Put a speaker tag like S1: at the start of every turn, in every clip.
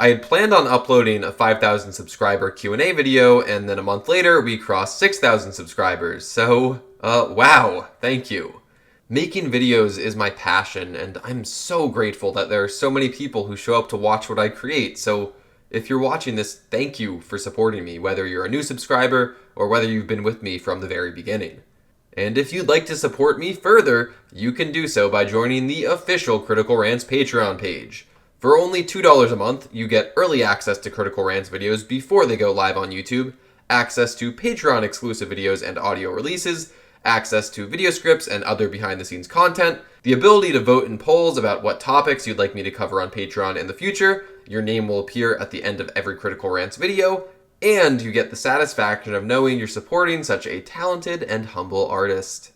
S1: I had planned on uploading a 5,000 subscriber Q&A video, and then a month later, we crossed 6,000 subscribers. So, wow, thank you. Making videos is my passion, and I'm so grateful that there are so many people who show up to watch what I create. So, if you're watching this, thank you for supporting me, whether you're a new subscriber or whether you've been with me from the very beginning. And if you'd like to support me further, you can do so by joining the official Critical Rants Patreon page. For only $2 a month, you get early access to Critical Rants videos before they go live on YouTube, access to Patreon exclusive videos and audio releases, access to video scripts and other behind-the-scenes content, the ability to vote in polls about what topics you'd like me to cover on Patreon in the future, your name will appear at the end of every Critical Rants video, and you get the satisfaction of knowing you're supporting such a talented and humble artist.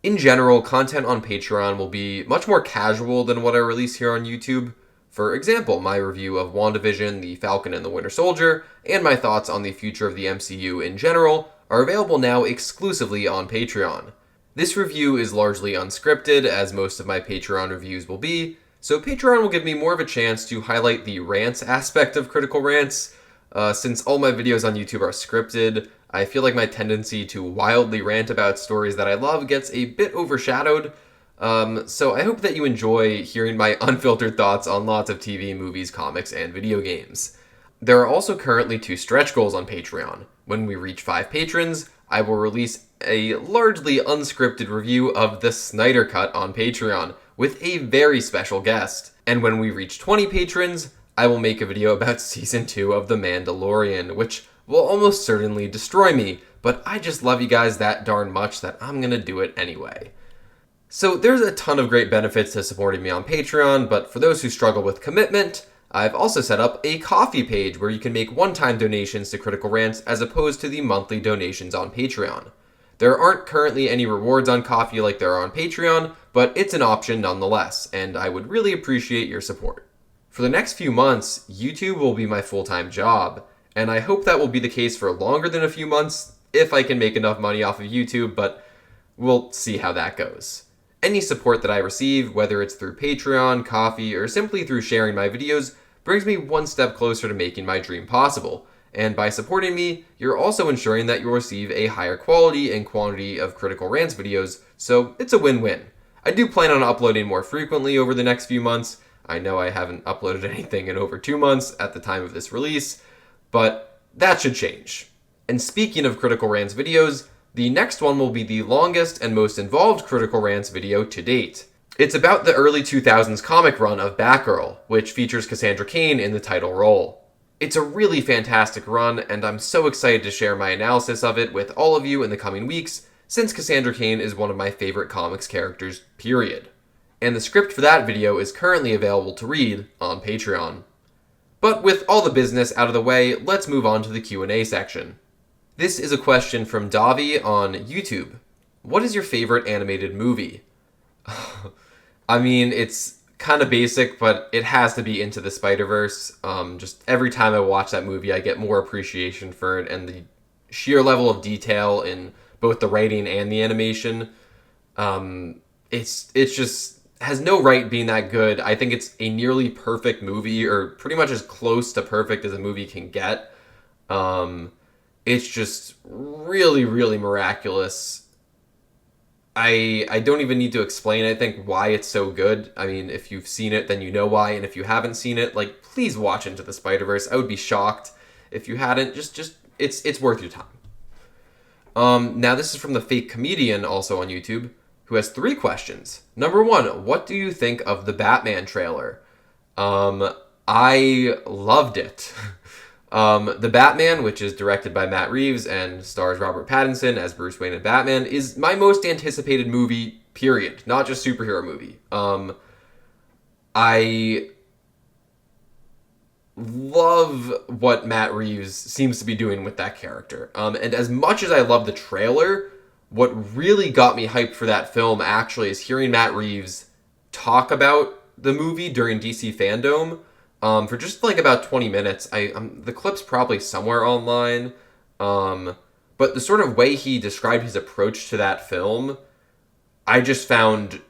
S1: In general, content on Patreon will be much more casual than what I release here on YouTube. For example, my review of WandaVision, The Falcon and the Winter Soldier, and my thoughts on the future of the MCU in general are available now exclusively on Patreon. This review is largely unscripted, as most of my Patreon reviews will be, so Patreon will give me more of a chance to highlight the rants aspect of Critical Rants. Since all my videos on YouTube are scripted, I feel like my tendency to wildly rant about stories that I love gets a bit overshadowed. So I hope that you enjoy hearing my unfiltered thoughts on lots of TV, movies, comics, and video games. There are also currently 2 stretch goals on Patreon. When we reach 5 patrons, I will release a largely unscripted review of the Snyder Cut on Patreon with a very special guest. And when we reach 20 patrons, I will make a video about Season 2 of The Mandalorian, which will almost certainly destroy me, but I just love you guys that darn much that I'm gonna do it anyway. So there's a ton of great benefits to supporting me on Patreon, but for those who struggle with commitment, I've also set up a Ko-fi page where you can make one-time donations to Critical Rants as opposed to the monthly donations on Patreon. There aren't currently any rewards on Ko-fi like there are on Patreon, but it's an option nonetheless, and I would really appreciate your support. For the next few months, YouTube will be my full-time job, and I hope that will be the case for longer than a few months if I can make enough money off of YouTube, but we'll see how that goes. Any support that I receive, whether it's through Patreon, Ko-fi, or simply through sharing my videos, brings me one step closer to making my dream possible. And by supporting me, you're also ensuring that you'll receive a higher quality and quantity of Critical Rants videos, so it's a win-win. I do plan on uploading more frequently over the next few months. I know I haven't uploaded anything in over 2 months at the time of this release, but that should change. And speaking of Critical Rants videos, the next one will be the longest and most involved Critical Rants video to date. It's about the early 2000s comic run of Batgirl, which features Cassandra Cain in the title role. It's a really fantastic run, and I'm so excited to share my analysis of it with all of you in the coming weeks, since Cassandra Cain is one of my favorite comics characters, period. And the script for that video is currently available to read on Patreon. But with all the business out of the way, let's move on to the Q&A section. This is a question from Davi on YouTube. What is your favorite animated movie? I mean, it's kind of basic, but it has to be Into the Spider-Verse. Just every time I watch that movie, I get more appreciation for it, and the sheer level of detail in both the writing and the animation. It's just has no right being that good. I think it's a nearly perfect movie, or pretty much as close to perfect as a movie can get. It's just really, really miraculous. I don't even need to explain, I think, why it's so good. I mean, if you've seen it, then you know why, and if you haven't seen it, like, please watch Into the Spider-Verse. I would be shocked if you hadn't. Just it's worth your time. Now this is from the fake comedian, also on YouTube, who has 3 questions. Number 1, what do you think of the Batman trailer? I loved it. The Batman, which is directed by Matt Reeves and stars Robert Pattinson as Bruce Wayne and Batman, is my most anticipated movie, period. Not just superhero movie. I love what Matt Reeves seems to be doing with that character. And as much as I love the trailer, what really got me hyped for that film actually is hearing Matt Reeves talk about the movie during DC Fandom. For just like about 20 minutes. The clip's probably somewhere online. But the sort of way he described his approach to that film, I just found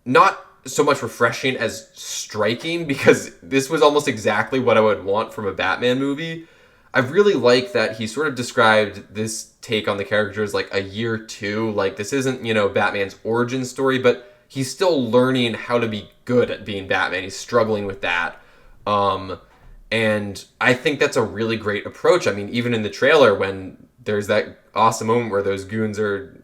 S1: not so much refreshing as striking, because this was almost exactly what I would want from a Batman movie. I really like that he sort of described this take on the character as like a year two. Like, this isn't, Batman's origin story, but he's still learning how to be good at being Batman. He's struggling with that. And I think that's a really great approach. I mean, even in the trailer, when there's that awesome moment where those goons are,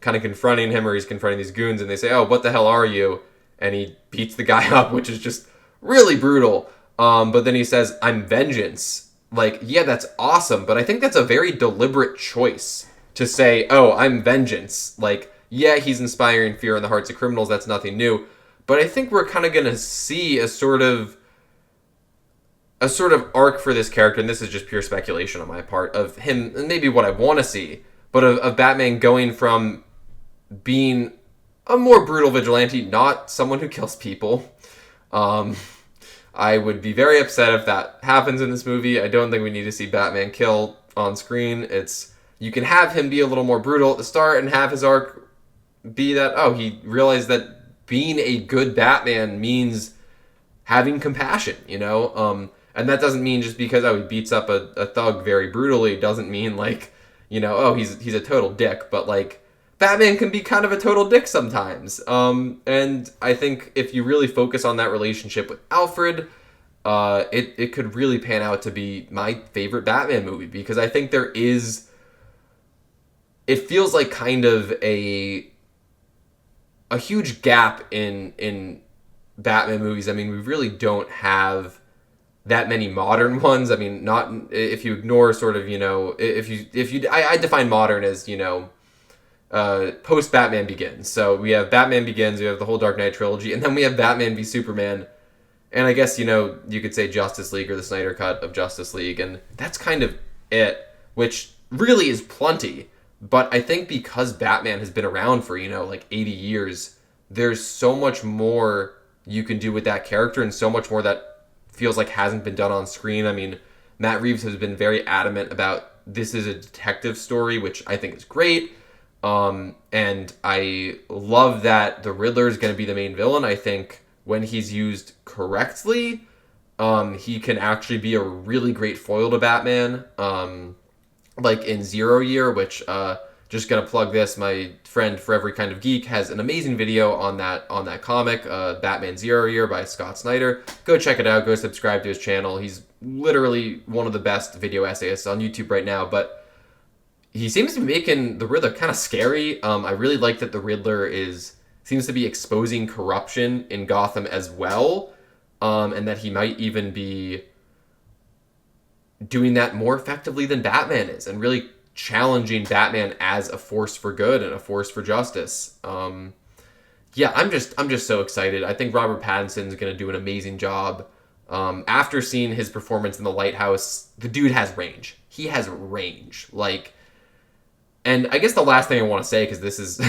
S1: kind of confronting him, or he's confronting these goons, and they say, "Oh, what the hell are you?" And he beats the guy up, which is just really brutal. But then he says, "I'm vengeance." Like, yeah, that's awesome, but I think that's a very deliberate choice to say, "Oh, I'm vengeance." Like, yeah, he's inspiring fear in the hearts of criminals. That's nothing new. But I think we're kind of going to see a sort of arc for this character, and this is just pure speculation on my part, of him, and maybe what I want to see, but of Batman going from being a more brutal vigilante, not someone who kills people. I would be very upset if that happens in this movie. I don't think we need to see Batman kill on screen. You can have him be a little more brutal at the start and have his arc be that, oh, he realized that being a good Batman means having compassion, and that doesn't mean just because, he beats up a thug very brutally, doesn't mean like, he's a total dick, but like, Batman can be kind of a total dick sometimes. And I think if you really focus on that relationship with Alfred, it could really pan out to be my favorite Batman movie, because I think it feels like kind of a huge gap in Batman movies. I mean, we really don't have that many modern ones. I mean, not if you ignore sort of, I define modern as, post Batman Begins. So we have Batman Begins, we have the whole Dark Knight trilogy, and then we have Batman v Superman, and I guess, you could say Justice League, or the Snyder Cut of Justice League, and that's kind of it, which really is plenty. But I think because Batman has been around for, like 80 years, there's so much more you can do with that character, and so much more that feels like hasn't been done on screen. I mean, Matt Reeves has been very adamant about this is a detective story, which I think is great. And I love that the Riddler is going to be the main villain. I think when he's used correctly, he can actually be a really great foil to Batman. Like in Zero Year, which, just gonna plug this, my friend For Every Kind of Geek has an amazing video on that comic, Batman Zero Year by Scott Snyder. Go check it out. Go subscribe to his channel. He's literally one of the best video essayists on YouTube right now, but he seems to be making the Riddler kind of scary. I really like that the Riddler seems to be exposing corruption in Gotham as well, and that he might even be doing that more effectively than Batman is, and really challenging Batman as a force for good and a force for justice. Yeah, I'm just so excited. I think Robert Pattinson's going to do an amazing job. After seeing his performance in The Lighthouse, the dude has range. He has range. Like, and I guess the last thing I want to say, because this is,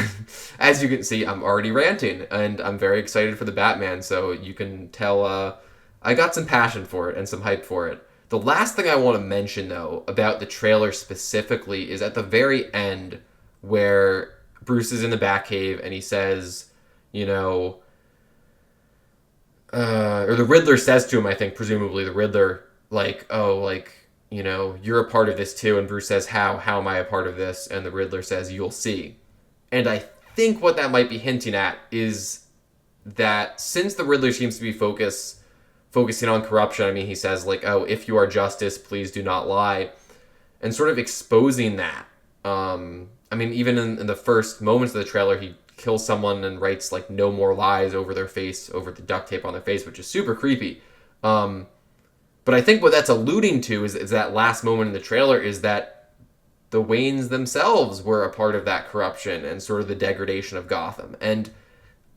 S1: as you can see, I'm already ranting, and I'm very excited for the Batman, so you can tell I got some passion for it and some hype for it. The last thing I want to mention, though, about the trailer specifically is at the very end, where Bruce is in the Batcave and he says, or the Riddler says to him, I think, presumably the Riddler, like, oh, like, you're a part of this too. And Bruce says, how am I a part of this? And the Riddler says, you'll see. And I think what that might be hinting at is that since the Riddler seems to be focusing on corruption, I mean, he says, like, oh, if you are justice, please do not lie, and sort of exposing that. I mean, even in the first moments of the trailer, he kills someone and writes, like, no more lies over their face, over the duct tape on their face, which is super creepy. But I think what that's alluding to is that last moment in the trailer is that the Waynes themselves were a part of that corruption and sort of the degradation of Gotham. And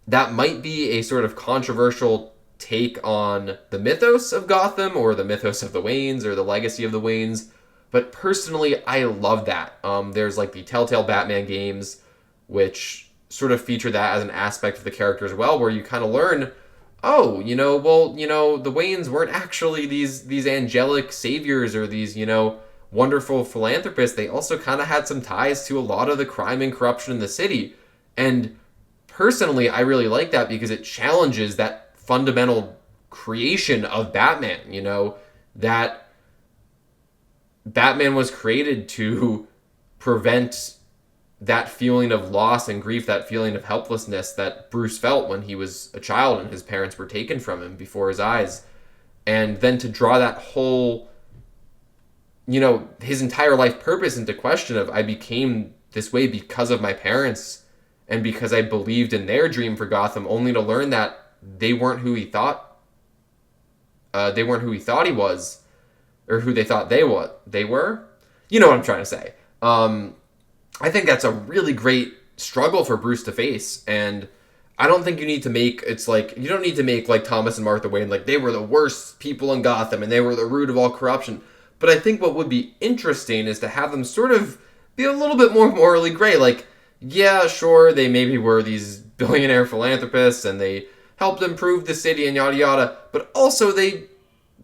S1: that might be a sort of controversial take on the mythos of Gotham, or the mythos of the Waynes, or the legacy of the Waynes. But personally, I love that. There's like the Telltale Batman games, which sort of feature that as an aspect of the character as well, where you kind of learn, oh, the Waynes weren't actually these angelic saviors, or these, wonderful philanthropists. They also kind of had some ties to a lot of the crime and corruption in the city. And personally, I really like that because it challenges that fundamental creation of Batman, that Batman was created to prevent that feeling of loss and grief, that feeling of helplessness that Bruce felt when he was a child and his parents were taken from him before his eyes. And then to draw that whole, his entire life purpose into question of, I became this way because of my parents and because I believed in their dream for Gotham, only to learn that they weren't who he thought. They weren't who he thought he was, or who they thought they were. You know what I'm trying to say. I think that's a really great struggle for Bruce to face, and I don't think you need to make, you don't need to make like Thomas and Martha Wayne, like they were the worst people in Gotham and they were the root of all corruption. But I think what would be interesting is to have them sort of be a little bit more morally gray. Like, yeah, sure, they maybe were these billionaire philanthropists and they helped improve the city and yada yada, but also they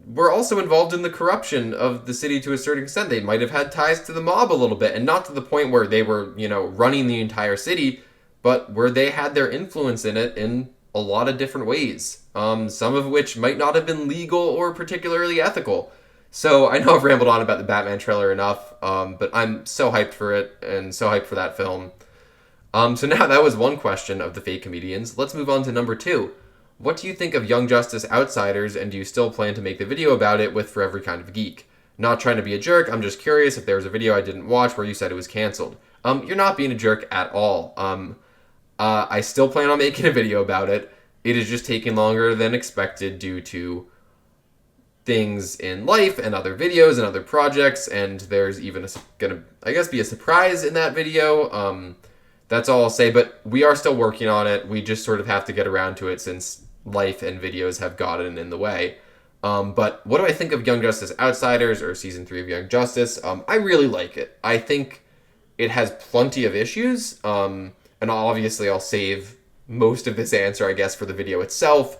S1: were also involved in the corruption of the city to a certain extent. They might have had ties to the mob a little bit, and not to the point where they were, running the entire city, but where they had their influence in it in a lot of different ways, some of which might not have been legal or particularly ethical. So I know I've rambled on about the Batman trailer enough, but I'm so hyped for it and so hyped for that film. So now that was one question of the fake comedians. Let's move on to number 2. What do you think of Young Justice Outsiders, and do you still plan to make the video about it with For Every Kind of Geek? Not trying to be a jerk, I'm just curious if there was a video I didn't watch where you said it was canceled. You're not being a jerk at all. I still plan on making a video about it. It is just taking longer than expected due to things in life and other videos and other projects, and there's even gonna, I guess, be a surprise in that video. That's all I'll say, but we are still working on it. We just sort of have to get around to it since life and videos have gotten in the way. But what do I think of Young Justice Outsiders, or Season 3 of Young Justice? I really like it. I think it has plenty of issues, and obviously I'll save most of this answer, I guess, for the video itself.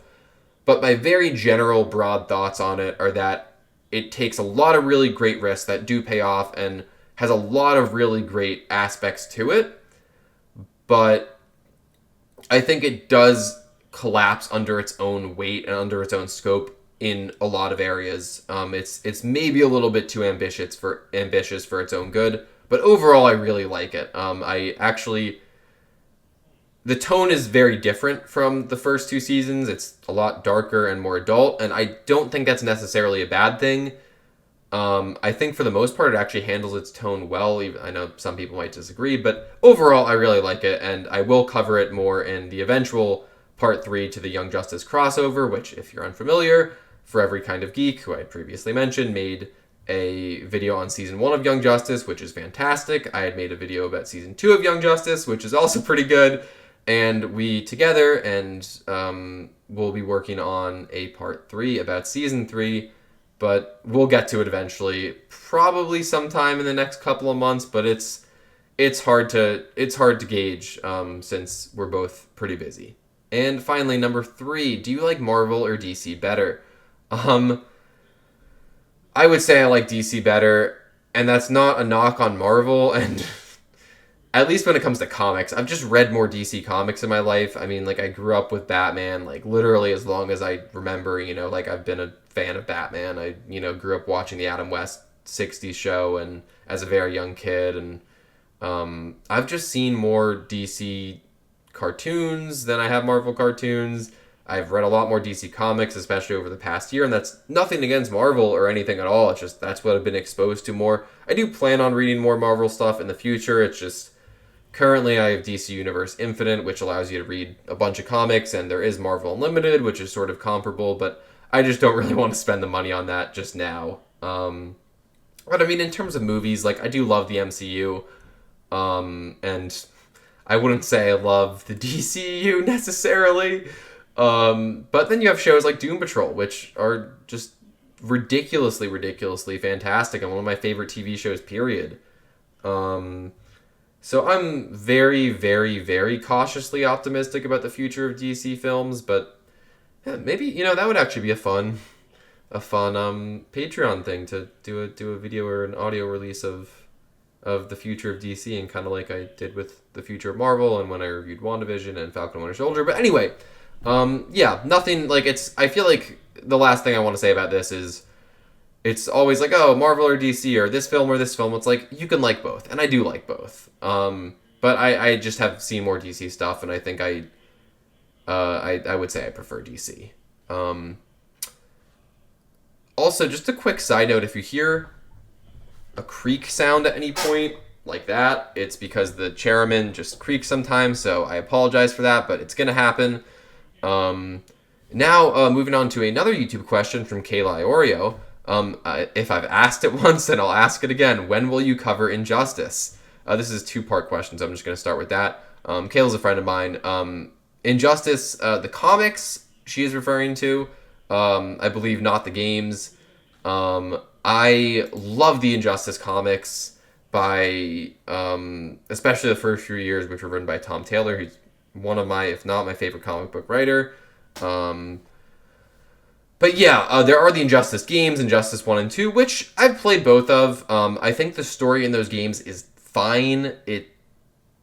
S1: But my very general, broad thoughts on it are that it takes a lot of really great risks that do pay off and has a lot of really great aspects to it. But I think it does collapse under its own weight and under its own scope in a lot of areas. It's maybe a little bit too ambitious for its own good, but overall I really like it. The tone is very different from the first 2 seasons. It's a lot darker and more adult, and I don't think that's necessarily a bad thing. I think for the most part it actually handles its tone well. Even, I know some people might disagree, but overall I really like it, and I will cover it more in the eventual part 3 to the Young Justice crossover, which, if you're unfamiliar, For Every Kind of Geek, who I previously mentioned, made a video on Season 1 of Young Justice, which is fantastic. I had made a video about Season 2 of Young Justice, which is also pretty good, and we together, and we'll be working on a part 3 about Season 3, but we'll get to it eventually, probably sometime in the next couple of months. But it's hard to gauge since we're both pretty busy. And finally, number 3, do you like Marvel or DC better? I would say I like DC better, and that's not a knock on Marvel. And at least when it comes to comics, I've just read more DC comics in my life. I mean, like, I grew up with Batman, like, literally as long as I remember, like, I've been a fan of Batman. I, grew up watching the Adam West 60s show and as a very young kid, and I've just seen more DC cartoons than I have Marvel cartoons. I've read a lot more DC comics, especially over the past year, and that's nothing against Marvel or anything at all. It's just that's what I've been exposed to more. I do plan on reading more Marvel stuff in the future. It's just currently I have DC Universe Infinite, which allows you to read a bunch of comics, and there is Marvel Unlimited, which is sort of comparable, but I just don't really want to spend the money on that just now. But I mean, in terms of movies, like, I do love the MCU, and I wouldn't say I love the DCU necessarily. But then you have shows like Doom Patrol, which are just ridiculously fantastic and one of my favorite TV shows, period. So I'm very, very, very cautiously optimistic about the future of DC films, but yeah, maybe, that would actually be a fun Patreon thing to do a video or an audio release of of the future of DC, and kind of like I did with the future of Marvel, and when I reviewed WandaVision and Falcon and Winter Soldier. But anyway, yeah, nothing like it's. I feel like the last thing I want to say about this is it's always like, oh, Marvel or DC or this film or this film. It's like you can like both, and I do like both. But I just have seen more DC stuff, and I think I would say I prefer DC. Also, just a quick side note: if you hear a creak sound at any point like that, it's because the chairman just creaks sometimes. So I apologize for that, but it's gonna happen. Now, moving on to another YouTube question from Kayla Iorio. If I've asked it once, then I'll ask it again. When will you cover Injustice? This is a two-part question, so I'm just going to start with that. Kayla's a friend of mine. Injustice, the comics she is referring to, I believe not the games. I love the Injustice comics by, especially the first few years, which were written by Tom Taylor, who's one of my, if not my favorite comic book writer. But yeah, there are the Injustice games, Injustice 1 and 2, which I've played both of. I think the story in those games is fine.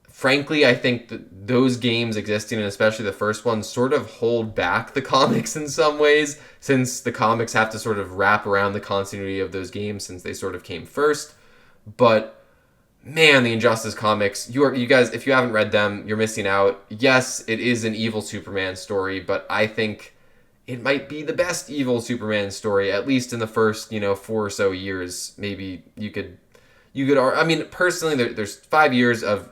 S1: Frankly, I think that those games existing, and especially the first one, sort of hold back the comics in some ways, since the comics have to sort of wrap around the continuity of those games since they sort of came first. But man, the Injustice comics, you guys, if you haven't read them, you're missing out. Yes, it is an evil Superman story, but I think it might be the best evil Superman story, at least in the first, 4 or so years. Maybe you could, I mean, personally, there's 5 years of,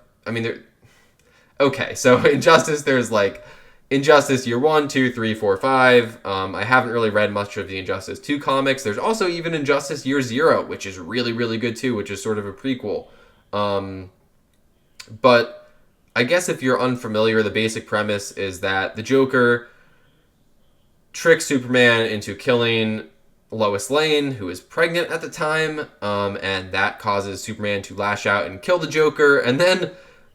S1: okay, so Injustice, there's like Injustice year 1, 2, 3, 4, 5. I haven't really read much of the Injustice 2 comics. There's also even Injustice year 0, which is really, really good too, which is sort of a prequel. But I guess if you're unfamiliar, the basic premise is that the Joker tricks Superman into killing Lois Lane, who is pregnant at the time, and that causes Superman to lash out and kill the Joker, and then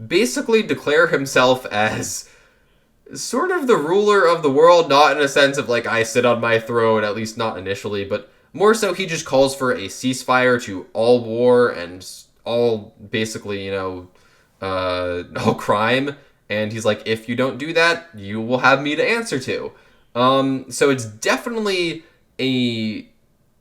S1: basically declare himself as sort of the ruler of the world, not in a sense of like, I sit on my throne, at least not initially, but more so he just calls for a ceasefire to all war and all basically, all crime, and he's like, if you don't do that, you will have me to answer to. So it's definitely an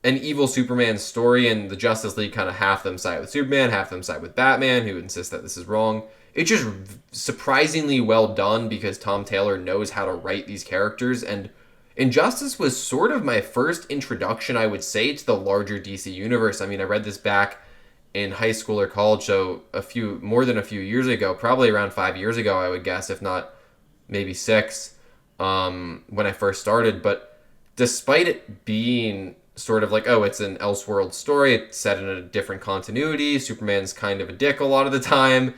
S1: evil Superman story, and the Justice League kind of half them side with Superman, half them side with Batman, who insists that this is wrong. It's just surprisingly well done because Tom Taylor knows how to write these characters, and Injustice was sort of my first introduction, I would say, to the larger DC universe. I mean, I read this back in high school or college, so more than a few years ago, probably around 5 years ago, I would guess, if not maybe 6. When I first started, but despite it being sort of like, oh, it's an Elseworld story, it's set in a different continuity, Superman's kind of a dick a lot of the time,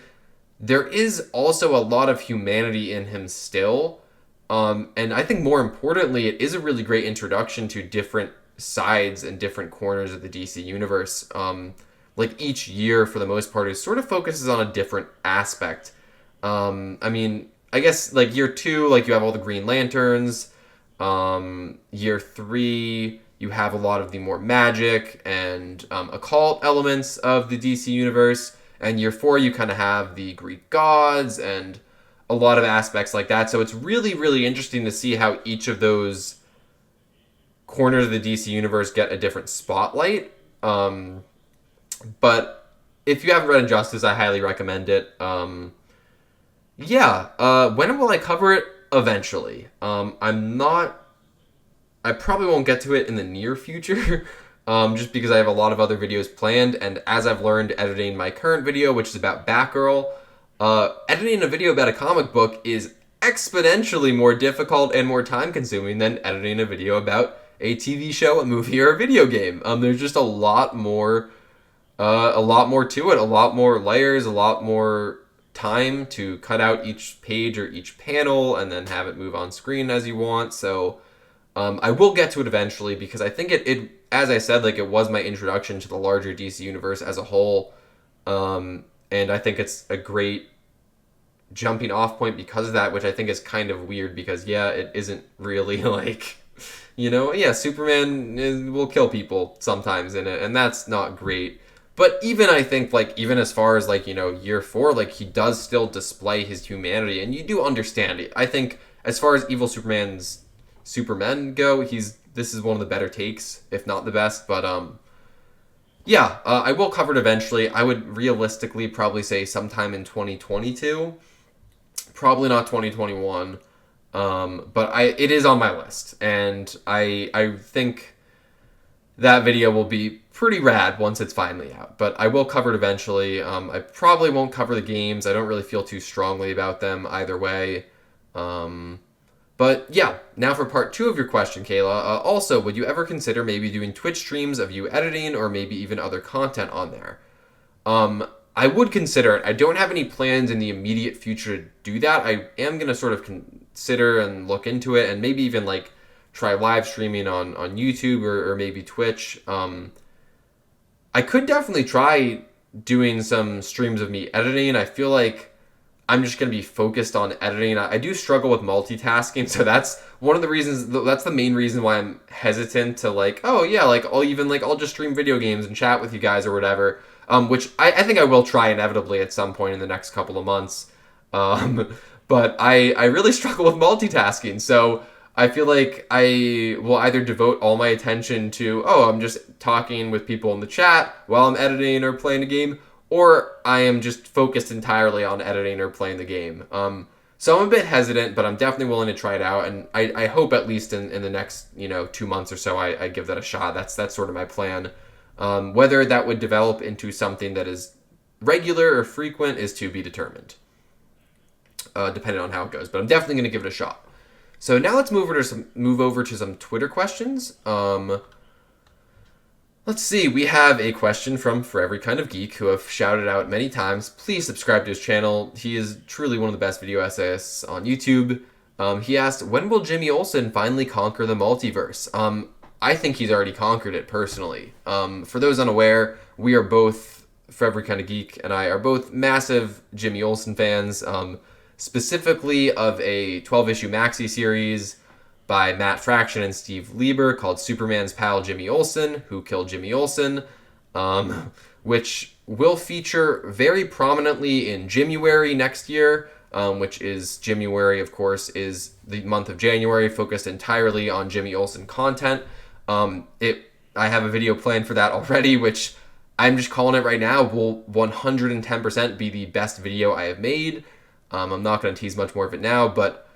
S1: there is also a lot of humanity in him still, and I think more importantly, it is a really great introduction to different sides and different corners of the DC universe. Like each year, for the most part, it sort of focuses on a different aspect. I guess, like, year 2, like, you have all the Green Lanterns. Year 3, you have a lot of the more magic and occult elements of the DC universe. And year 4, you kind of have the Greek gods and a lot of aspects like that. So it's really, really interesting to see how each of those corners of the DC universe get a different spotlight. But if you haven't read Injustice, I highly recommend it. When will I cover it? Eventually. I probably won't get to it in the near future, just because I have a lot of other videos planned, and as I've learned editing my current video, which is about Batgirl, editing a video about a comic book is exponentially more difficult and more time-consuming than editing a video about a TV show, a movie, or a video game. There's just a lot more to it, a lot more layers, a lot more time to cut out each page or each panel and then have it move on screen as you want. So I will get to it eventually because I think it as I said, like, it was my introduction to the larger DC universe as a whole. And I think it's a great jumping off point because of that, which I think is kind of weird because, it isn't really like, Superman will kill people sometimes in it, and that's not great. But even I think like even as far as like year 4, like he does still display his humanity, and you do understand it. I think as far as evil Supermen go, this is one of the better takes, if not the best. But yeah, I will cover it eventually. I would realistically probably say sometime in 2022, probably not 2021. But it is on my list, and I think that video will be pretty rad once it's finally out. But I will cover it eventually. I probably won't cover the games. I don't really feel too strongly about them either way. But yeah, now for part 2 of your question, Kayla. Also, would you ever consider maybe doing Twitch streams of you editing or maybe even other content on there? I would consider it. I don't have any plans in the immediate future to do that. I am going to sort of consider and look into it, and maybe even like try live streaming on YouTube or maybe Twitch. I could definitely try doing some streams of me editing. I feel like I'm just going to be focused on editing. I do struggle with multitasking, so that's one of the reasons. That's the main reason why I'm hesitant to like, oh yeah, like I'll just stream video games and chat with you guys or whatever. Which I think I will try inevitably at some point in the next couple of months. But I really struggle with multitasking, so I feel like I will either devote all my attention to, I'm just talking with people in the chat while I'm editing or playing a game, or I am just focused entirely on editing or playing the game. So I'm a bit hesitant, but I'm definitely willing to try it out, and I hope at least in the next 2 months or so I give that a shot. That's sort of my plan. Whether that would develop into something that is regular or frequent is to be determined, depending on how it goes. But I'm definitely going to give it a shot. So now let's move over to some Twitter questions. Let's see. We have a question from For Every Kind of Geek, who have shouted out many times. Please subscribe to his channel. He is truly one of the best video essayists on YouTube. He asked, when will Jimmy Olsen finally conquer the multiverse? I think he's already conquered it, personally. For those unaware, we are both, For Every Kind of Geek and I are both massive Jimmy Olsen fans, specifically of a 12-issue maxi series by Matt Fraction and Steve Lieber called Superman's Pal Jimmy Olsen, Who Killed Jimmy Olsen, which will feature very prominently in Jimmyuary next year, which is Jimmyuary, of course, is the month of January, focused entirely on Jimmy Olsen content. I have a video planned for that already, which I'm just calling it right now, will 110% be the best video I have made. I'm not going to tease much more of it now, but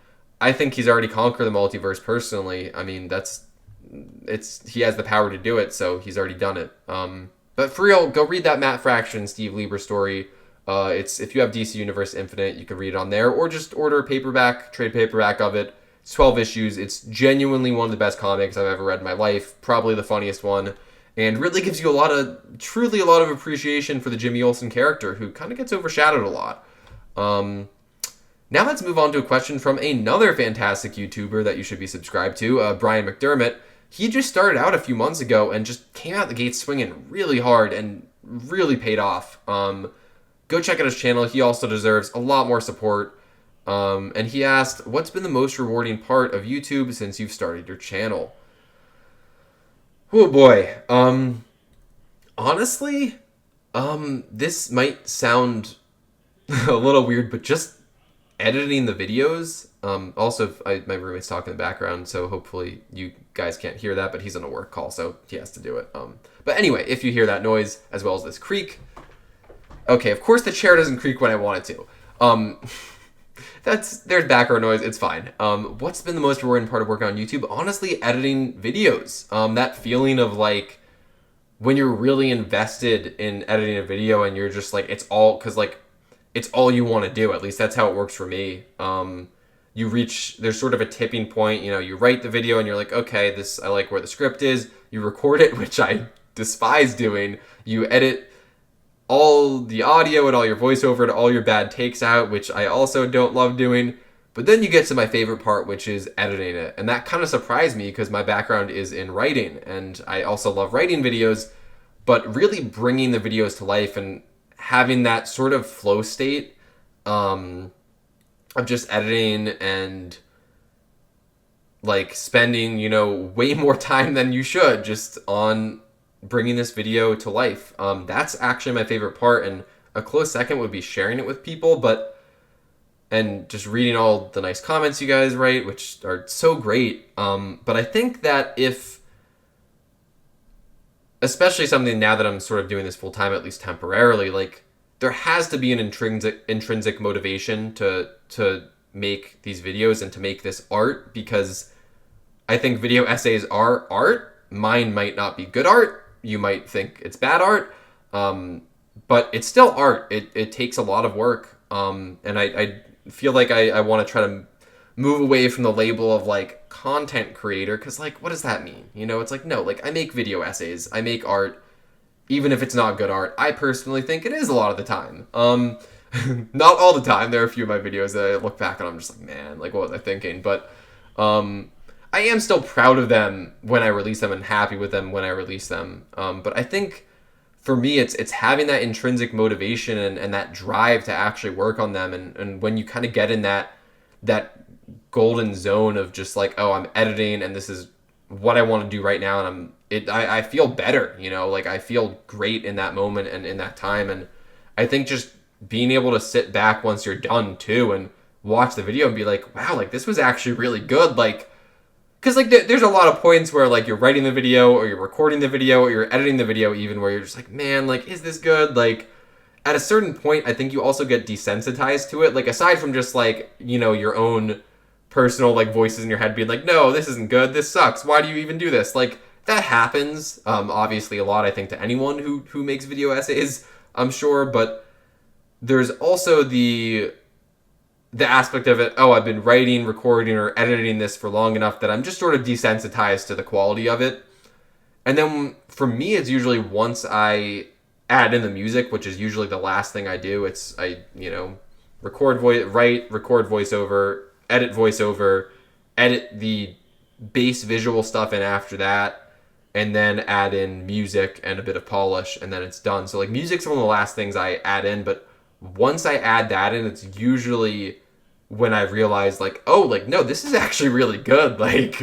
S1: I think he's already conquered the multiverse personally. I mean, he has the power to do it, so he's already done it. But for real, go read that Matt Fraction, Steve Lieber story. If you have DC Universe Infinite, you can read it on there, or just order a trade paperback of it. It's 12 issues. It's genuinely one of the best comics I've ever read in my life. Probably the funniest one. And really gives you truly a lot of appreciation for the Jimmy Olsen character, who kind of gets overshadowed a lot. Now let's move on to a question from another fantastic YouTuber that you should be subscribed to, Brian McDermott. He just started out a few months ago and just came out the gate swinging really hard and really paid off. Go check out his channel. He also deserves a lot more support. And he asked, what's been the most rewarding part of YouTube since you've started your channel? Oh boy. Honestly, this might sound a little weird, but just editing the videos. Also, my roommate's talking in the background, so hopefully you guys can't hear that, but he's on a work call, so he has to do it. But anyway, if you hear that noise, as well as this creak. Okay, of course the chair doesn't creak when I want it to. There's background noise, it's fine. What's been the most rewarding part of working on YouTube? Honestly, editing videos. That feeling of like, when you're really invested in editing a video and you're just like, it's all you want to do. At least that's how it works for me. There's sort of a tipping point, you write the video and you're like, okay, I like where the script is. You record it, which I despise doing. You edit all the audio and all your voiceover and all your bad takes out, which I also don't love doing. But then you get to my favorite part, which is editing it. And that kind of surprised me because my background is in writing. And I also love writing videos, but really bringing the videos to life and having that sort of flow state of just editing and like spending, way more time than you should just on bringing this video to life. That's actually my favorite part, and a close second would be sharing it with people, and just reading all the nice comments you guys write, which are so great. But I think that especially something now that I'm sort of doing this full time, at least temporarily, like there has to be an intrinsic motivation to make these videos and to make this art, because I think video essays are art. Mine might not be good art. You might think it's bad art. But it's still art. It takes a lot of work. And I feel like I want to try to move away from the label of like content creator, because like, what does that mean? You know, it's like, no, like I make video essays, I make art, even if it's not good art. I personally think it is a lot of the time. Not all the time. There are a few of my videos that I look back and I'm just like, man, like what was I thinking? But I am still proud of them when I release them and happy with them when I release them. But I think for me, it's having that intrinsic motivation and that drive to actually work on them. And when you kind of get in that golden zone of just like, oh, I'm editing and this is what I want to do right now, and I feel better, you know, like I feel great in that moment and in that time. And I think just being able to sit back once you're done too and watch the video and be like, wow, like this was actually really good. Like, because like there's a lot of points where like you're writing the video or you're recording the video or you're editing the video even, where you're just like, man, like is this good? Like at a certain point, I think you also get desensitized to it. Like aside from just like, you know, your own personal like voices in your head being like, no, this isn't good, this sucks, why do you even do this? Like that happens obviously a lot, I think, to anyone who makes video essays, I'm sure. But there's also the aspect of it, oh, I've been writing, recording, or editing this for long enough that I'm just sort of desensitized to the quality of it. And then for me, it's usually once I add in the music, which is usually the last thing I do. Record voiceover, edit voiceover, edit the base visual stuff in after that, and then add in music and a bit of polish, and then it's done. So like music's one of the last things I add in, but once I add that in, it's usually when I realize like, oh, like, no, this is actually really good. Like,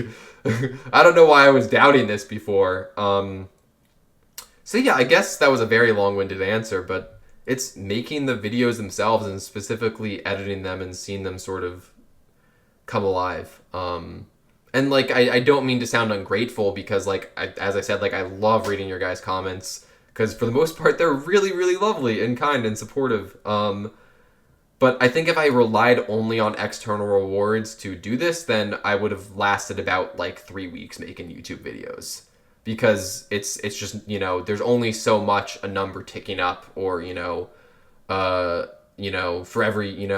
S1: I don't know why I was doubting this before. So yeah, I guess that was a very long-winded answer, but it's making the videos themselves and specifically editing them and seeing them sort of come alive. And like, I don't mean to sound ungrateful, because like, as I said, like I love reading your guys' comments, because for the most part, they're really, really lovely and kind and supportive. But I think if I relied only on external rewards to do this, then I would have lasted about like 3 weeks making YouTube videos, because it's just, you know, there's only so much a number ticking up, or, for every,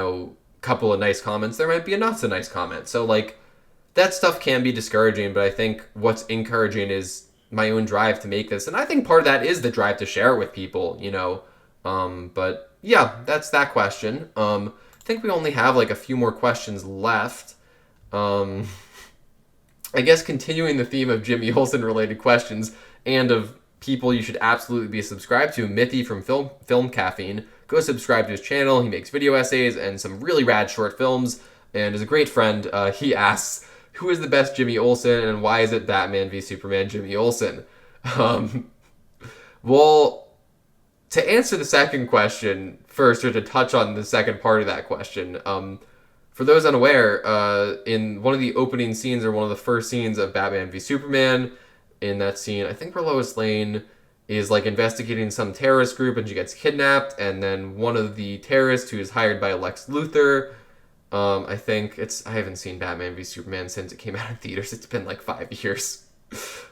S1: couple of nice comments, there might be a not so nice comment. So like that stuff can be discouraging, but I think what's encouraging is my own drive to make this. And I think part of that is the drive to share it with people, but yeah, that's that question. I think we only have like a few more questions left. I guess continuing the theme of Jimmy Olsen related questions and of people you should absolutely be subscribed to, Mithy from Film Caffeine. Go subscribe to his channel. He makes video essays and some really rad short films, and is a great friend. He asks, who is the best Jimmy Olsen, and why is it Batman v Superman Jimmy Olsen? Well, to answer the second question first, or to touch on the second part of that question, for those unaware, in one of the opening scenes, or one of the first scenes of Batman v Superman, in that scene, I think where Lois Lane is like investigating some terrorist group and she gets kidnapped, and then one of the terrorists, who is hired by Lex Luthor, I haven't seen Batman v Superman since it came out in theaters. It's been like 5 years.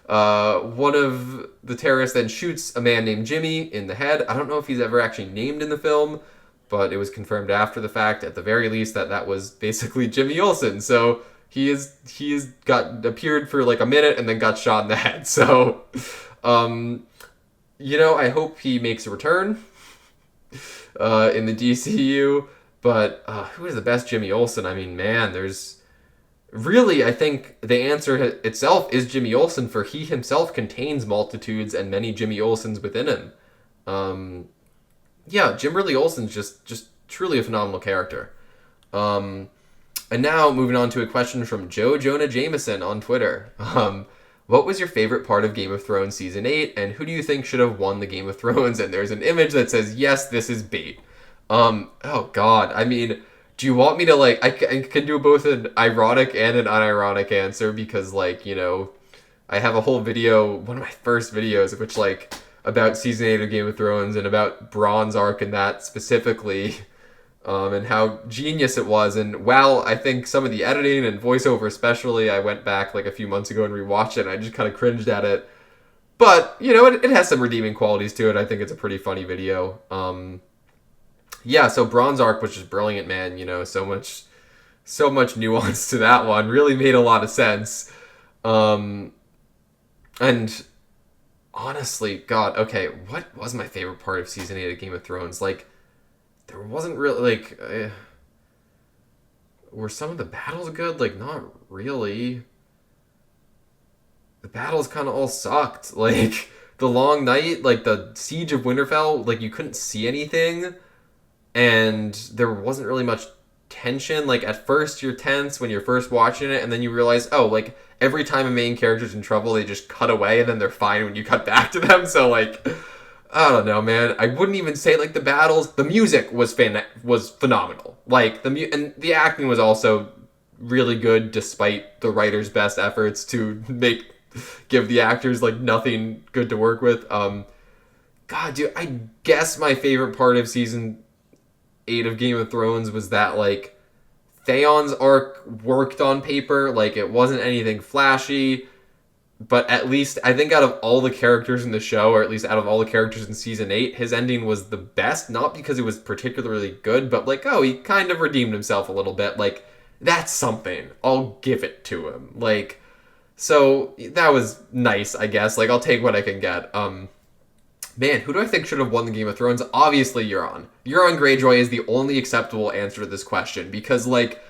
S1: One of the terrorists then shoots a man named Jimmy in the head. I don't know if he's ever actually named in the film, but it was confirmed after the fact, at the very least, that was basically Jimmy Olsen. So he appeared for like a minute and then got shot in the head. So, I hope he makes a return in the DCU. But who is the best Jimmy Olsen? I mean, man, there's really, I think the answer itself is Jimmy Olsen, for he himself contains multitudes and many Jimmy Olsens within him. Yeah, Jim Ridley Olsen's just truly a phenomenal character. And now moving on to a question from Joe Jonah Jameson on Twitter. What was your favorite part of Game of Thrones Season 8, and who do you think should have won the Game of Thrones? And there's an image that says, yes, this is bait. Oh god, I mean, do you want me to, like, I can do both an ironic and an unironic answer, because, like, you know, I have a whole video, one of my first videos, which, like, about Season 8 of Game of Thrones, and about Bronze Arc and that specifically, and how genius it was. And while I think some of the editing and voiceover especially, I went back like a few months ago and rewatched it, and I just kind of cringed at it. But, you know, it has some redeeming qualities to it. I think it's a pretty funny video. Yeah, so Bronze Arc was just brilliant, man. You know, so much nuance to that one. Really made a lot of sense. And honestly, God, okay, what was my favorite part of Season 8 of Game of Thrones? Like, there wasn't really, like, were some of the battles good? Like, not really. The battles kind of all sucked. Like, the Long Night, like, the Siege of Winterfell, like, you couldn't see anything, and there wasn't really much tension. Like, at first you're tense when you're first watching it, and then you realize, oh, like, every time a main character's in trouble, they just cut away, and then they're fine when you cut back to them. So, like, I don't know, man. I wouldn't even say, like, the battles. The music was phenomenal. Like, and the acting was also really good, despite the writer's best efforts to give the actors, like, nothing good to work with. God, dude, I guess my favorite part of Season 8 of Game of Thrones was that, like, Theon's arc worked on paper. Like, it wasn't anything flashy, but at least I think out of all the characters in the show, or at least out of all the characters in Season 8, his ending was the best. Not because it was particularly good, but, like, oh, he kind of redeemed himself a little bit. Like, that's something. I'll give it to him. Like, so that was nice, I guess. Like, I'll take what I can get. Man, who do I think should have won the Game of Thrones? Obviously, Euron. Euron Greyjoy is the only acceptable answer to this question, because, like,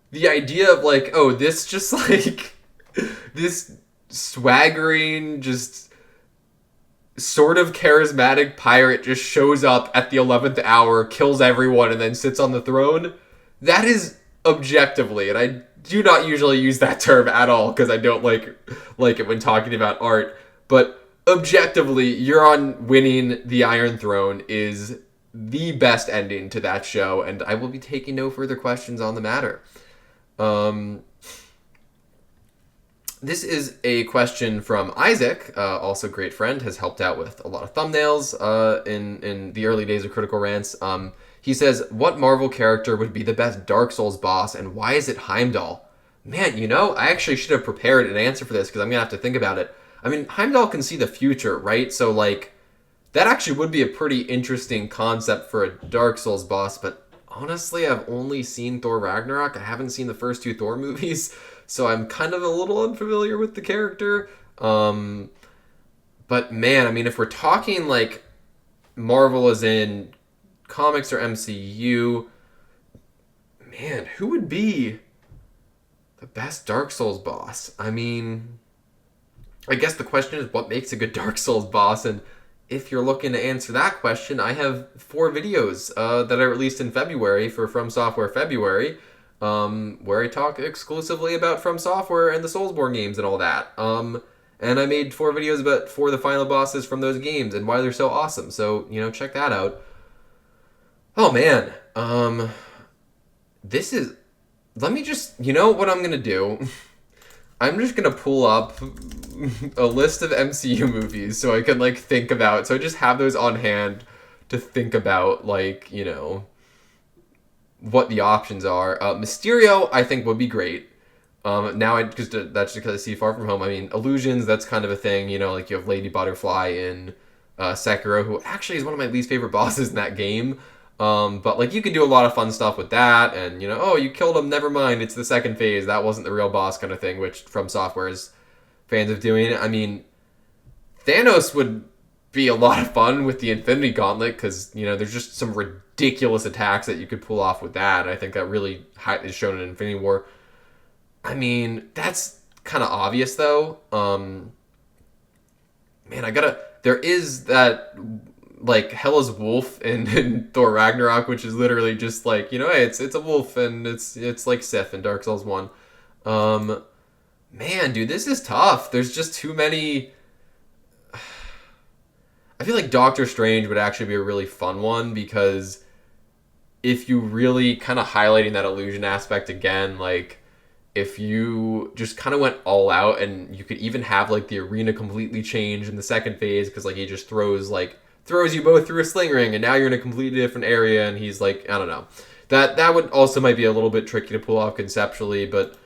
S1: the idea of, like, oh, this just, like, this swaggering, just sort of charismatic pirate just shows up at the 11th hour, kills everyone, and then sits on the throne. That is objectively, and I do not usually use that term at all because I don't like it when talking about art, but objectively, Euron winning the Iron Throne is the best ending to that show, and I will be taking no further questions on the matter. This is a question from Isaac, also great friend, has helped out with a lot of thumbnails in the early days of Critical Rants. He says, what Marvel character would be the best Dark Souls boss, and why is it Heimdall? Man, you know, I actually should have prepared an answer for this, because I'm going to have to think about it. I mean, Heimdall can see the future, right? So, like, that actually would be a pretty interesting concept for a Dark Souls boss, but honestly, I've only seen Thor Ragnarok. I haven't seen the first two Thor movies, so I'm kind of a little unfamiliar with the character. But man, I mean, if we're talking, like, Marvel as in comics or MCU, man, who would be the best Dark Souls boss? I mean, I guess the question is, what makes a good Dark Souls boss? And if you're looking to answer that question, I have 4 videos that I released in February for From Software February, where I talk exclusively about From Software and the Soulsborne games and all that. And I made 4 videos about 4 of the final bosses from those games and why they're so awesome. So, you know, check that out. Oh, man. This is... Let me just... You know what I'm going to do? I'm just going to pull up a list of MCU movies so I can, like, think about... So I just have those on hand to think about, like, you know, what the options are. Mysterio, I think, would be great. Now, that's just because I see Far From Home. I mean, Illusions, that's kind of a thing. You know, like, you have Lady Butterfly in Sekiro, who actually is one of my least favorite bosses in that game. But, like, you can do a lot of fun stuff with that, and, you know, oh, you killed him, never mind, it's the second phase, that wasn't the real boss kind of thing, which From Software is fans of doing. I mean, Thanos would be a lot of fun with the Infinity Gauntlet, because, you know, there's just some ridiculous attacks that you could pull off with that, and I think that really is shown in Infinity War. I mean, that's kind of obvious, though. Man, there is that... like, Hela's wolf in Thor Ragnarok, which is literally just like, you know, hey, it's a wolf, and it's like Sif in Dark Souls 1. Man, dude, this is tough. There's just too many. I feel like Doctor Strange would actually be a really fun one because if you really kind of highlighting that illusion aspect again, like if you just kind of went all out and you could even have like the arena completely change in the second phase because like he just throws you both through a sling ring and now you're in a completely different area and he's like, I don't know. That would also might be a little bit tricky to pull off conceptually, but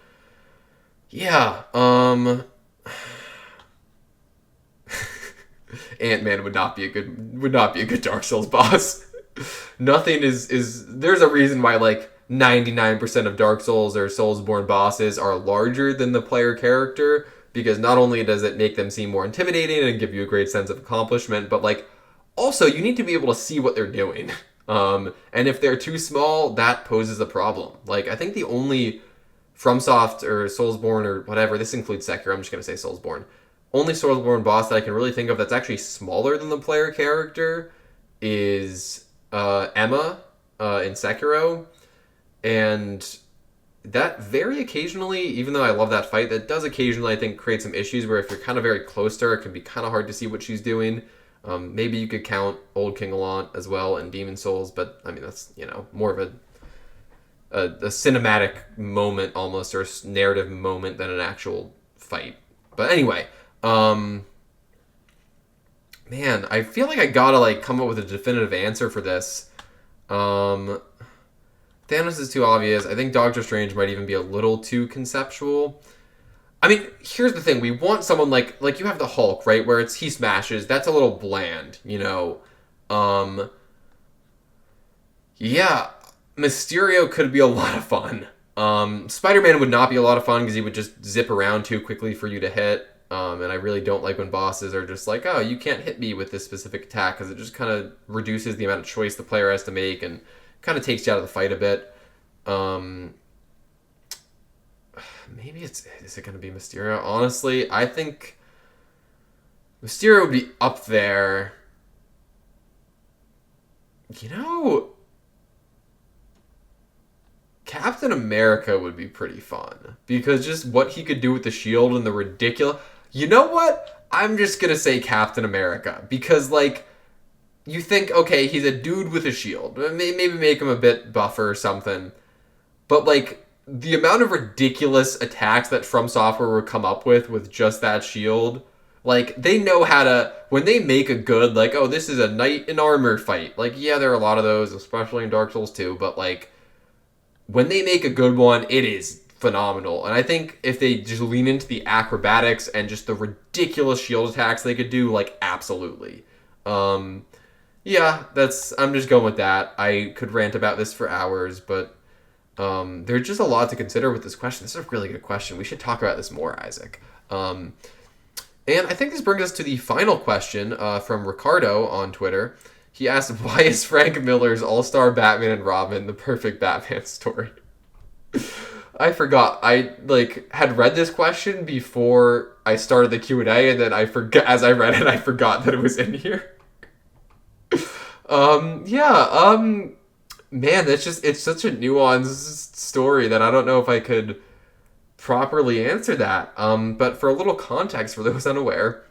S1: yeah, Ant-Man would not be a good Dark Souls boss. Nothing is there's a reason why like 99% of Dark Souls or Soulsborne bosses are larger than the player character, because not only does it make them seem more intimidating and give you a great sense of accomplishment, but like also you need to be able to see what they're doing. And if they're too small, that poses a problem. Like I think the only FromSoft or Soulsborne or whatever, this includes Sekiro, I'm just gonna say Soulsborne. Only Soulsborne boss that I can really think of that's actually smaller than the player character is Emma in Sekiro. And that very occasionally, even though I love that fight, that does occasionally, I think, create some issues where if you're kind of very close to her, it can be kind of hard to see what she's doing. Maybe you could count Old King Allant as well in Demon Souls, but I mean, that's, more of a cinematic moment almost, or a narrative moment than an actual fight. But anyway, man, I feel like I gotta like come up with a definitive answer for this. Thanos is too obvious. I think Doctor Strange might even be a little too conceptual. I mean, here's the thing. We want someone like you have the Hulk, right? Where he smashes. That's a little bland, Yeah, Mysterio could be a lot of fun. Spider-Man would not be a lot of fun because he would just zip around too quickly for you to hit. And I really don't like when bosses are just like, oh, you can't hit me with this specific attack, because it just kind of reduces the amount of choice the player has to make and kind of takes you out of the fight a bit. Maybe is it going to be Mysterio? Honestly, I think Mysterio would be up there. Captain America would be pretty fun because just what he could do with the shield and the ridiculous. You know what? I'm just going to say Captain America because like you think, okay, he's a dude with a shield. Maybe make him a bit buffer or something. But, like, the amount of ridiculous attacks that From Software would come up with just that shield, like, they know how to, when they make a good, like, oh, this is a knight in armor fight. Like, yeah, there are a lot of those, especially in Dark Souls 2, but, like, when they make a good one, it is phenomenal. And I think if they just lean into the acrobatics and just the ridiculous shield attacks they could do, like, absolutely. Yeah, I'm just going with that. I could rant about this for hours, but there's just a lot to consider with this question. This is a really good question. We should talk about this more, Isaac. And I think this brings us to the final question from Ricardo on Twitter. He asked, why is Frank Miller's All-Star Batman and Robin the perfect Batman story? I forgot. I had read this question before I started the Q&A, and then as I read it, I forgot that it was in here. Man, it's such a nuanced story that I don't know if I could properly answer that. But for a little context for those unaware,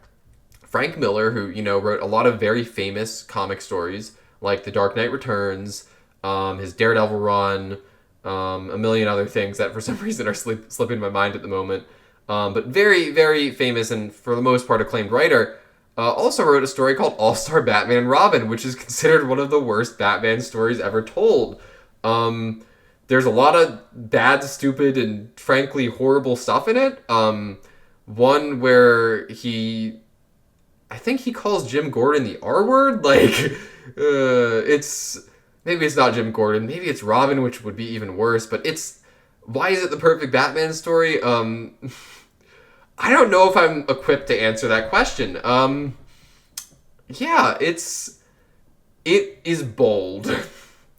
S1: Frank Miller, who, wrote a lot of very famous comic stories, like The Dark Knight Returns, his Daredevil run, a million other things that for some reason are slipping my mind at the moment, but very, very famous and for the most part acclaimed writer, also wrote a story called All-Star Batman and Robin, which is considered one of the worst Batman stories ever told. There's a lot of bad, stupid, and frankly horrible stuff in it. One where I think he calls Jim Gordon the R word. Maybe it's not Jim Gordon. Maybe it's Robin, which would be even worse. But why is it the perfect Batman story? I don't know if I'm equipped to answer that question. Yeah, it is bold.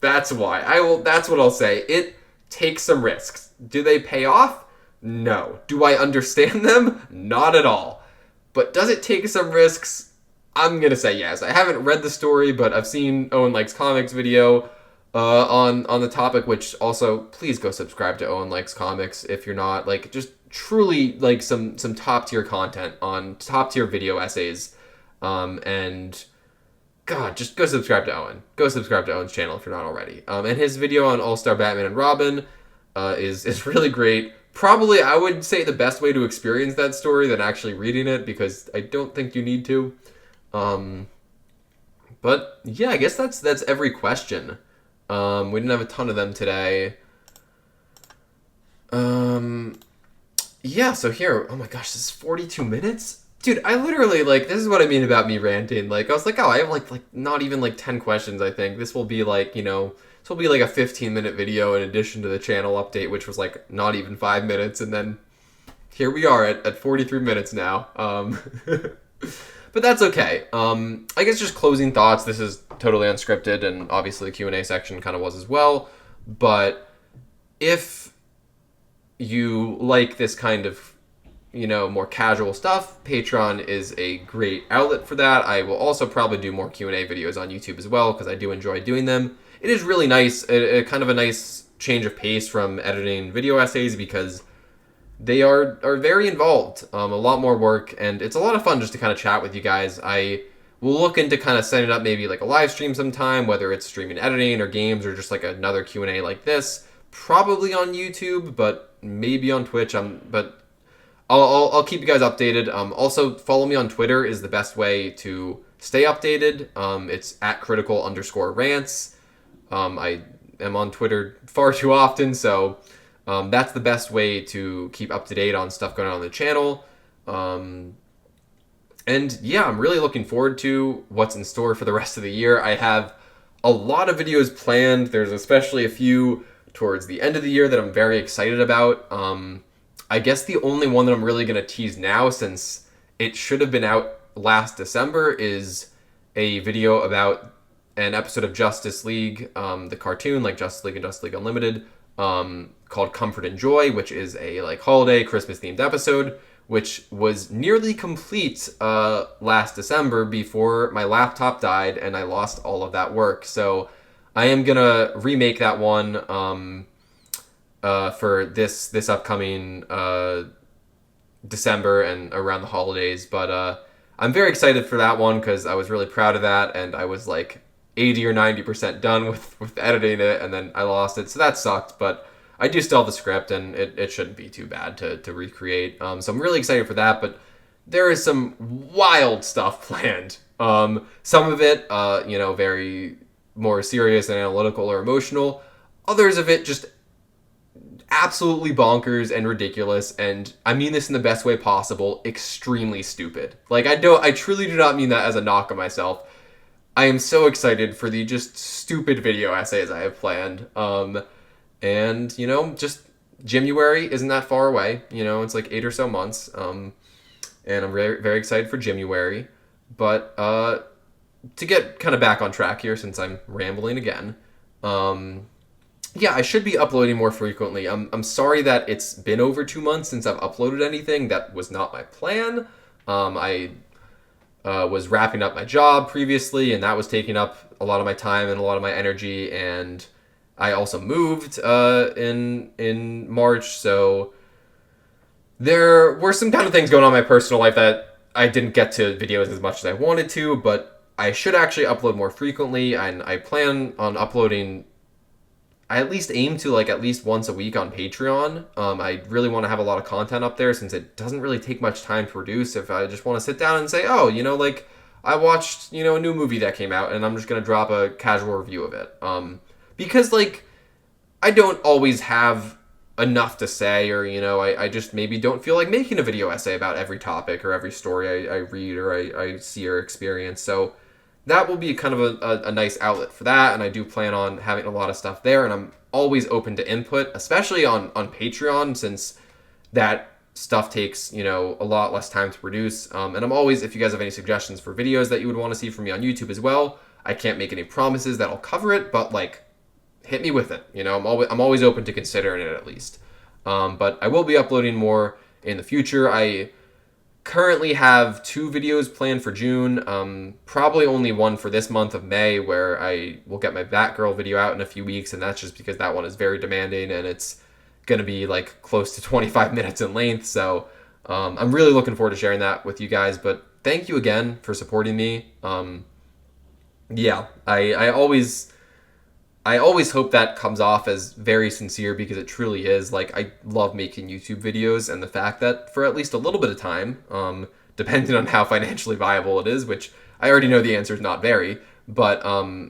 S1: That's why. That's what I'll say. It takes some risks. Do they pay off? No. Do I understand them? Not at all. But does it take some risks? I'm going to say yes. I haven't read the story, but I've seen Owen Likes Comics video on the topic, which also, please go subscribe to Owen Likes Comics if you're not. Just truly like some top tier content on top tier video essays. And God, just go subscribe to Owen. Go subscribe to Owen's channel if you're not already. And his video on All Star Batman and Robin is really great. Probably, I would say the best way to experience that story than actually reading it, because I don't think you need to. But yeah, I guess that's every question. We didn't have a ton of them today. Yeah, so here, oh my gosh, this is 42 minutes? Dude, I literally, like, this is what I mean about me ranting. Like, I was like, oh, I have, like not even, like, 10 questions, I think. This will be, like, you know, this will be, like, a 15-minute video in addition to the channel update, which was, like, not even 5 minutes, and then here we are at 43 minutes now. But that's okay. I guess just closing thoughts. This is totally unscripted, and obviously the Q&A section kind of was as well. But if you like this kind of, you know, more casual stuff, Patreon is a great outlet for that. I will also probably do more Q&A videos on YouTube as well, because I do enjoy doing them. It is really nice, kind of a nice change of pace from editing video essays, because they are very involved, a lot more work, and it's a lot of fun just to kind of chat with you guys. I will look into kind of setting up maybe like a live stream sometime, whether it's streaming editing or games or just like another Q&A like this, probably on YouTube, but maybe on Twitch. But I'll keep you guys updated. Also, follow me on Twitter is the best way to stay updated. It's at @critical_rants. I am on Twitter far too often, so that's the best way to keep up to date on stuff going on the channel. And yeah, I'm really looking forward to what's in store for the rest of the year. I have a lot of videos planned. There's especially a few towards the end of the year that I'm very excited about. I guess the only one that I'm really going to tease now, since it should have been out last December, is a video about an episode of Justice League, the cartoon, like Justice League and Justice League Unlimited, called Comfort and Joy, which is a like holiday Christmas themed episode, which was nearly complete last December before my laptop died and I lost all of that work. So I am gonna remake that one for this upcoming December and around the holidays. But I'm very excited for that one because I was really proud of that, and I was like 80 or 90% done with editing it, and then I lost it. So that sucked, but I do still have the script, and it shouldn't be too bad to recreate. So I'm really excited for that, but there is some wild stuff planned. Some of it, very more serious and analytical or emotional. Others of it just absolutely bonkers and ridiculous, and I mean this in the best way possible, extremely stupid. Like, I truly do not mean that as a knock on myself. I am so excited for the just stupid video essays I have planned. And, just January isn't that far away. It's like 8 or so months. And I'm very, very excited for January. But to get kind of back on track here, since I'm rambling again, yeah, I should be uploading more frequently. I'm sorry that it's been over 2 months since I've uploaded anything. That was not my plan. I was wrapping up my job previously, and that was taking up a lot of my time and a lot of my energy, and I also moved in March, so there were some kind of things going on in my personal life that I didn't get to videos as much as I wanted to, but I should actually upload more frequently, and I plan on uploading. I at least aim to at least once a week on Patreon. I really want to have a lot of content up there since it doesn't really take much time to produce. If I just want to sit down and say, oh, I watched, a new movie that came out and I'm just going to drop a casual review of it. Because I don't always have enough to say, or, I just maybe don't feel like making a video essay about every topic or every story I read or I see or experience. So that will be kind of a nice outlet for that, and I do plan on having a lot of stuff there, and I'm always open to input, especially on Patreon, since that stuff takes, a lot less time to produce. And I'm always, if you guys have any suggestions for videos that you would want to see from me on YouTube as well, I can't make any promises that I'll cover it, but hit me with it. I'm always open to considering it at least. But I will be uploading more in the future. I currently have 2 videos planned for June, probably only one for this month of May, where I will get my Batgirl video out in a few weeks, and that's just because that one is very demanding, and it's going to be like close to 25 minutes in length. So I'm really looking forward to sharing that with you guys. But thank you again for supporting me. Yeah, I always hope that comes off as very sincere, because it truly is. Like, I love making YouTube videos, and the fact that for at least a little bit of time, depending on how financially viable it is, which I already know the answer is not very, but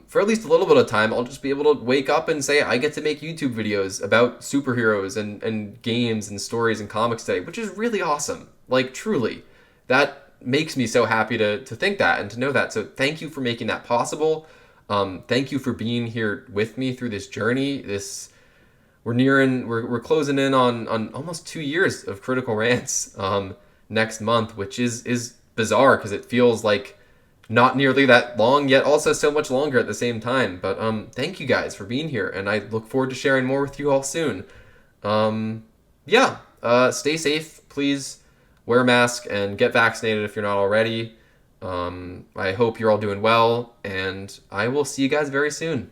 S1: for at least a little bit of time, I'll just be able to wake up and say I get to make YouTube videos about superheroes and games and stories and comics today, which is really awesome. Like, truly, that makes me so happy to think that and to know that. So thank you for making that possible. Thank you for being here with me through this journey. We're closing in on almost 2 years of Critical Rants next month, which is bizarre because it feels like not nearly that long, yet also so much longer at the same time. But thank you guys for being here, and I look forward to sharing more with you all soon. Yeah, stay safe, please. Wear a mask and get vaccinated if you're not already. I hope you're all doing well, and I will see you guys very soon.